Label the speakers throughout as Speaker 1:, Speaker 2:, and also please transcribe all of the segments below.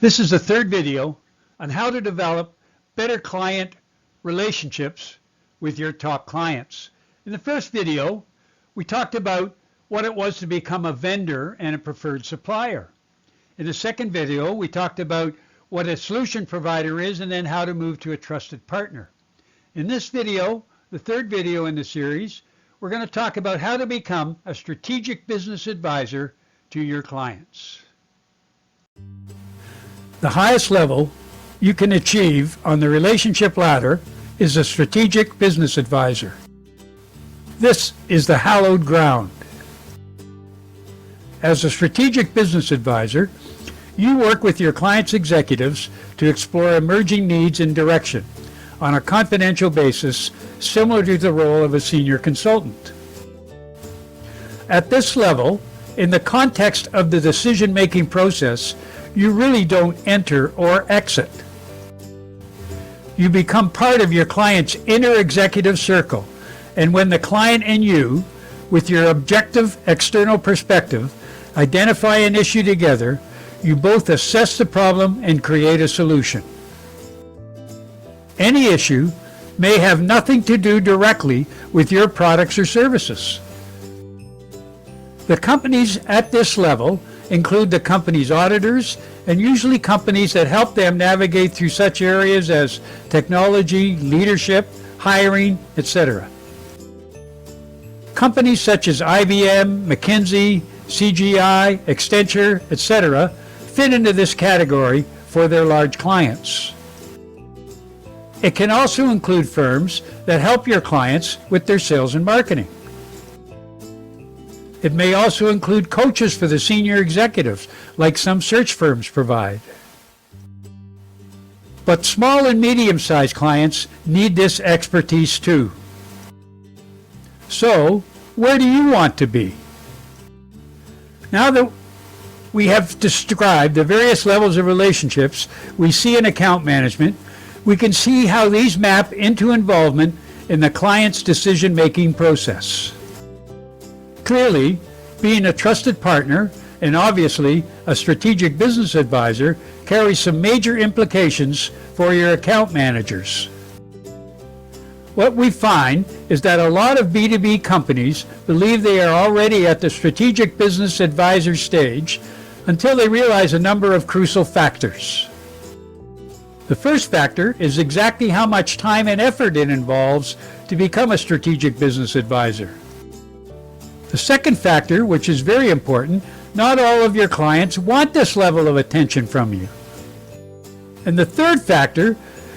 Speaker 1: This is the third video on how to develop better client relationships with your top clients. In the first video, we talked about what it was to become a vendor and a preferred supplier. In the second video, we talked about what a solution provider is and then how to move to a trusted partner. In this video, the third video in the series, we're going to talk about how to become a strategic business advisor to your clients. The highest level you can achieve on the relationship ladder is a strategic business advisor. This is the hallowed ground. As a strategic business advisor, you work with your clients' executives to explore emerging needs and direction on a confidential basis, similar to the role of a senior consultant. At this level, in the context of the decision-making process, you really don't enter or exit. You become part of your client's inner executive circle, and when the client and you, with your objective external perspective, identify an issue together, you both assess the problem and create a solution. Any issue may have nothing to do directly with your products or services. The companies at this level include the company's auditors and usually companies that help them navigate through such areas as technology, leadership, hiring, etc. Companies such as IBM, McKinsey, CGI, Accenture, etc. fit into this category for their large clients. It can also include firms that help your clients with their sales and marketing. It may also include coaches for the senior executives, like some search firms provide. But small and medium-sized clients need this expertise too. So, where do you want to be? Now that we have described the various levels of relationships we see in account management, we can see how these map into involvement in the client's decision-making process. Clearly, being a trusted partner and obviously a strategic business advisor carries some major implications for your account managers. What we find is that a lot of B2B companies believe they are already at the strategic business advisor stage until they realize a number of crucial factors. The first factor is exactly how much time and effort it involves to become a strategic business advisor. The second factor, which is very important, not all of your clients want this level of attention from you. And the third factor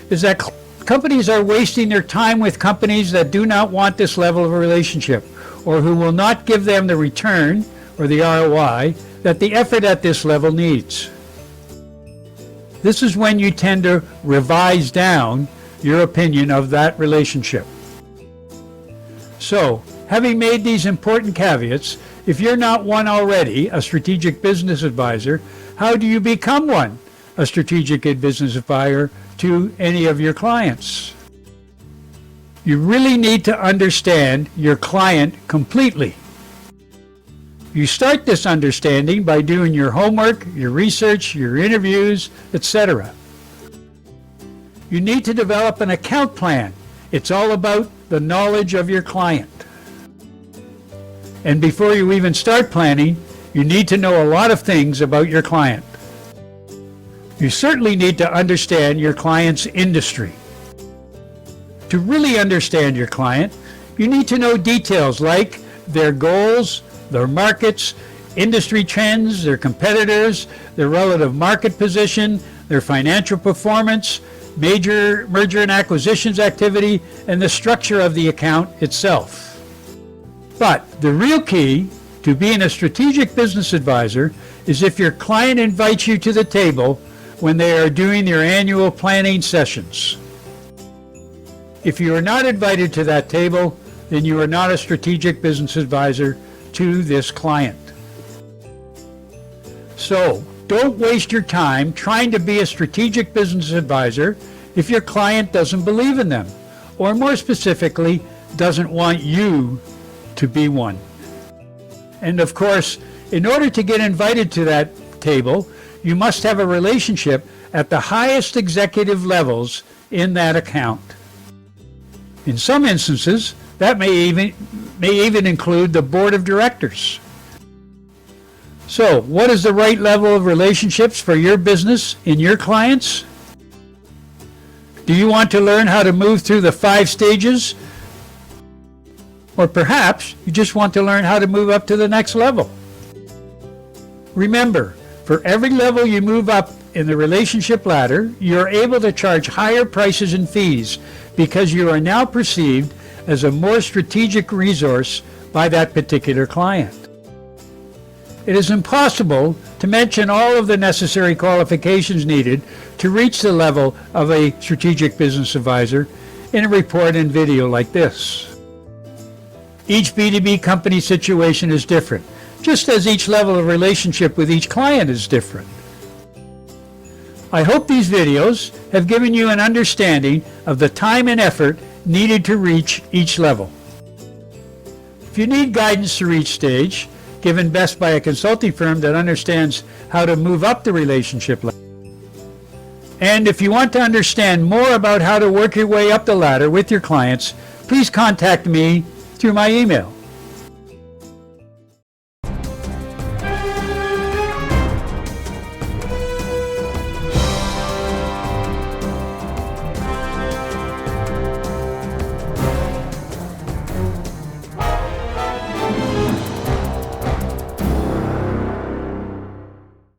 Speaker 1: is that companies are wasting their time with companies that do not want this level of a relationship or who will not give them the return or the ROI that the effort at this level needs. This is when you tend to revise down your opinion of that relationship. So, having made these important caveats, if you're not one already, a strategic business advisor, how do you become one, a strategic business advisor to any of your clients? You really need to understand your client completely. You start this understanding by doing your homework, your research, your interviews, etc. You need to develop an account plan. It's all about the knowledge of your client. And before you even start planning, you need to know a lot of things about your client. You certainly need to understand your client's industry. To really understand your client, you need to know details like their goals, their markets, industry trends, their competitors, their relative market position, their financial performance, major merger and acquisitions activity, and the structure of the account itself. But the real key to being a strategic business advisor is if your client invites you to the table when they are doing their annual planning sessions. If you are not invited to that table, then you are not a strategic business advisor to this client. So, don't waste your time trying to be a strategic business advisor if your client doesn't believe in them, or more specifically, doesn't want you to be one. And of course, in order to get invited to that table, you must have a relationship at the highest executive levels in that account. In some instances, that may even include the board of directors. So, what is the right level of relationships for your business and your clients? Do you want to learn how to move through the 5 stages? Or perhaps you just want to learn how to move up to the next level. Remember, for every level you move up in the relationship ladder, you're able to charge higher prices and fees because you are now perceived as a more strategic resource by that particular client. It is impossible to mention all of the necessary qualifications needed to reach the level of a strategic business advisor in a report and video like this. Each B2B company situation is different, just as each level of relationship with each client is different. I hope these videos have given you an understanding of the time and effort needed to reach each level. If you need guidance through each stage, given best by a consulting firm that understands how to move up the relationship ladder, and if you want to understand more about how to work your way up the ladder with your clients, please contact me through my email.